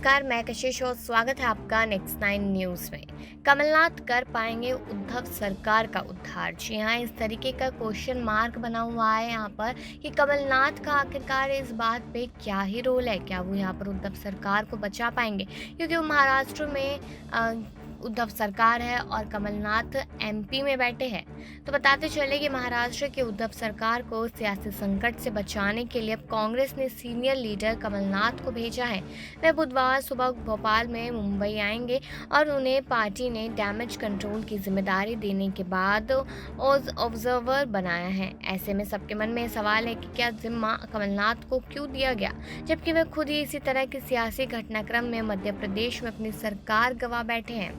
नमस्कार, मैं कशिश और स्वागत है आपका नेक्स्ट 9 न्यूज़ में। कमलनाथ कर पाएंगे उद्धव सरकार का उद्धार? जी हाँ, इस तरीके का क्वेश्चन मार्क बना हुआ है यहाँ पर कि कमलनाथ का आखिरकार इस बात पे क्या ही रोल है। क्या वो यहाँ पर उद्धव सरकार को बचा पाएंगे, क्योंकि वो महाराष्ट्र में उद्धव सरकार है और कमलनाथ एमपी में बैठे हैं। तो बताते चले कि महाराष्ट्र के उद्धव सरकार को सियासी संकट से बचाने के लिए अब कांग्रेस ने सीनियर लीडर कमलनाथ को भेजा है। वे बुधवार सुबह भोपाल में मुंबई आएंगे और उन्हें पार्टी ने डैमेज कंट्रोल की जिम्मेदारी देने के बाद ऑब्जर्वर बनाया है। ऐसे में सबके मन में सवाल है कि क्या जिम्मा कमलनाथ को क्यों दिया गया, जबकि वे खुद ही इसी तरह के सियासी घटनाक्रम में मध्य प्रदेश में अपनी सरकार गंवा बैठे हैं।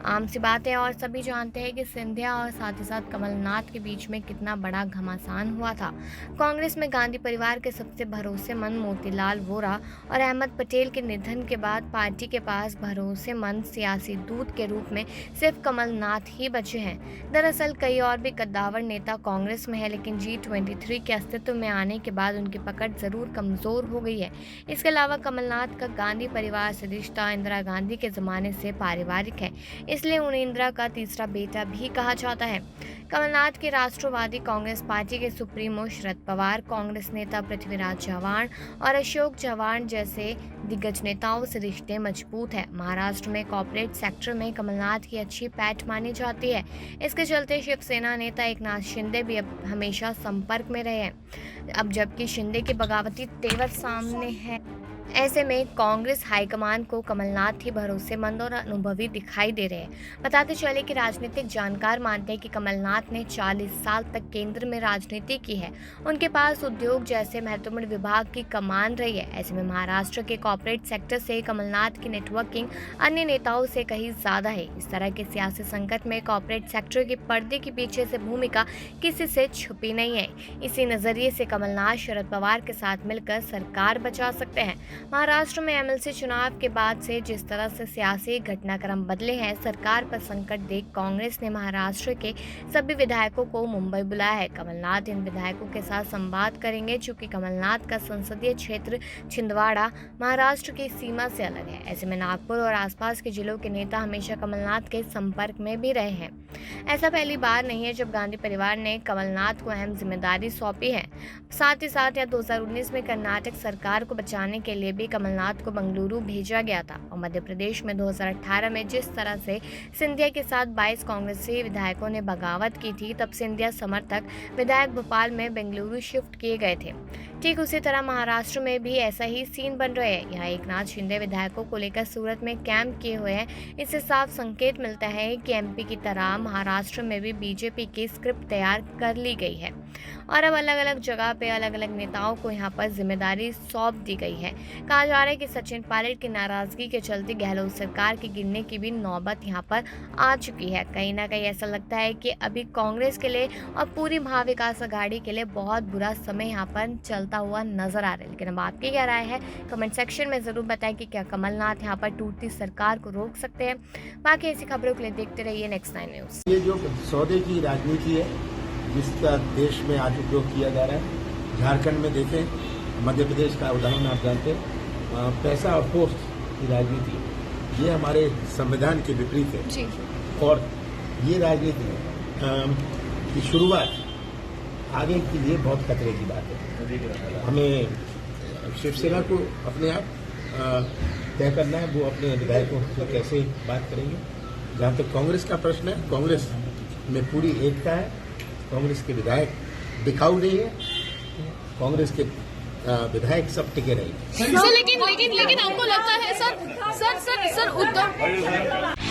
आम सी बात है और सभी जानते हैं कि सिंधिया और साथ ही साथ कमलनाथ के बीच में कितना बड़ा घमासान हुआ था। कांग्रेस में गांधी परिवार के सबसे भरोसेमंद मोतीलाल वोरा और अहमद पटेल के निधन के बाद पार्टी के पास भरोसेमंद सियासी दूत के रूप में सिर्फ कमलनाथ ही बचे हैं। दरअसल कई और भी कद्दावर नेता कांग्रेस में है, लेकिन G23 के अस्तित्व में आने के बाद उनकी पकड़ जरूर कमजोर हो गई है। इसके अलावा कमलनाथ का गांधी परिवार से रिश्ता इंदिरा गांधी के जमाने से पारिवारिक है, इसलिए उन्हें इंदिरा का तीसरा बेटा भी कहा जाता है। कमलनाथ के राष्ट्रवादी कांग्रेस पार्टी के सुप्रीमो शरद पवार, कांग्रेस नेता पृथ्वीराज चव्हाण और अशोक चव्हाण जैसे दिग्गज नेताओं से रिश्ते मजबूत है। महाराष्ट्र में कॉर्पोरेट सेक्टर में कमलनाथ की अच्छी पैठ मानी जाती है। इसके चलते शिवसेना नेता एकनाथ शिंदे भी अब हमेशा संपर्क में रहे हैं, अब जबकि शिंदे के बगावती तेवर सामने है। ऐसे में कांग्रेस हाईकमान को कमलनाथ ही भरोसेमंद और अनुभवी दिखाई दे रहे हैं। बताते चले कि राजनीतिक जानकार मानते हैं कि कमलनाथ ने 40 साल तक केंद्र में राजनीति की है। उनके पास उद्योग जैसे महत्वपूर्ण विभाग की कमान रही है। ऐसे में महाराष्ट्र के कॉर्पोरेट सेक्टर से कमलनाथ की नेटवर्किंग अन्य नेताओं से कहीं ज्यादा है। इस तरह के सियासी संकट में कॉर्पोरेट सेक्टर की पर्दे के पीछे से भूमिका किसी से छुपी नहीं है। इसी नजरिए से कमलनाथ शरद पवार के साथ मिलकर सरकार बचा सकते हैं। महाराष्ट्र में एमएलसी चुनाव के बाद से जिस तरह से सियासी घटनाक्रम बदले हैं, सरकार पर संकट देख कांग्रेस ने महाराष्ट्र के सभी विधायकों को मुंबई बुलाया है। कमलनाथ इन विधायकों के साथ संवाद करेंगे, चूंकि कमलनाथ का संसदीय क्षेत्र छिंदवाड़ा महाराष्ट्र की सीमा से अलग है। ऐसे में नागपुर और आसपास के जिलों के नेता हमेशा कमलनाथ के संपर्क में भी रहे हैं। ऐसा पहली बार नहीं है जब गांधी परिवार ने कमलनाथ को अहम जिम्मेदारी सौंपी है। साथ ही साथ 2019 में कर्नाटक सरकार को बचाने के लिए भी कमलनाथ को बेंगलुरु भेजा गया था। और मध्य प्रदेश में 2018 में जिस तरह से सिंधिया के साथ 22 कांग्रेसी विधायकों ने बगावत की थी, तब सिंधिया समर्थक विधायक भोपाल में बेंगलुरु शिफ्ट किए गए थे। ठीक उसी तरह महाराष्ट्र में भी ऐसा ही सीन बन रहे हैं। यहाँ एकनाथ शिंदे विधायकों को लेकर सूरत में कैंप किए हुए हैं। इससे साफ संकेत मिलता है कि एमपी की तरह महाराष्ट्र में भी बीजेपी की स्क्रिप्ट तैयार कर ली गई है और अब अलग अलग जगह पे अलग अलग नेताओं को यहाँ पर जिम्मेदारी सौंप दी गई है। कहा जा रहा है कि सचिन पायलट की नाराजगी के चलते गहलोत सरकार के गिरने की भी नौबत यहाँ पर आ चुकी है। कहीं ना कहीं ऐसा लगता है कि अभी कांग्रेस के लिए और पूरी महाविकास आघाड़ी के लिए बहुत बुरा समय यहाँ पर चलता हुआ नजर आ रहा है। लेकिन अब आपकी क्या राय है, कमेंट सेक्शन में जरूर बताएं कि क्या कमलनाथ यहाँ पर टूटती सरकार को रोक सकते हैं। बाकी ऐसी खबरों के लिए देखते रहिए नेक्स्ट 9 न्यूज़। ये जो सौदे की राजनीति है जिसका देश में आज उपयोग किया जा रहा है, झारखंड में देखें, मध्य प्रदेश का उदाहरण आप जानते हैं, पैसा और पोस्ट की राजनीति, ये हमारे संविधान के विपरीत है जी। और ये राजनीति की शुरुआत आगे के लिए बहुत खतरे की बात है। हमें शिवसेना को अपने आप तय करना है, वो अपने विधायकों से कैसे बात करेंगे। जहाँ तक कांग्रेस का प्रश्न है, कांग्रेस में पूरी एकता है, कांग्रेस के विधायक बिकाऊ नहीं है, कांग्रेस के विधायक सब टिके रहेंगे। लेकिन आपको लगता है सर उद्धव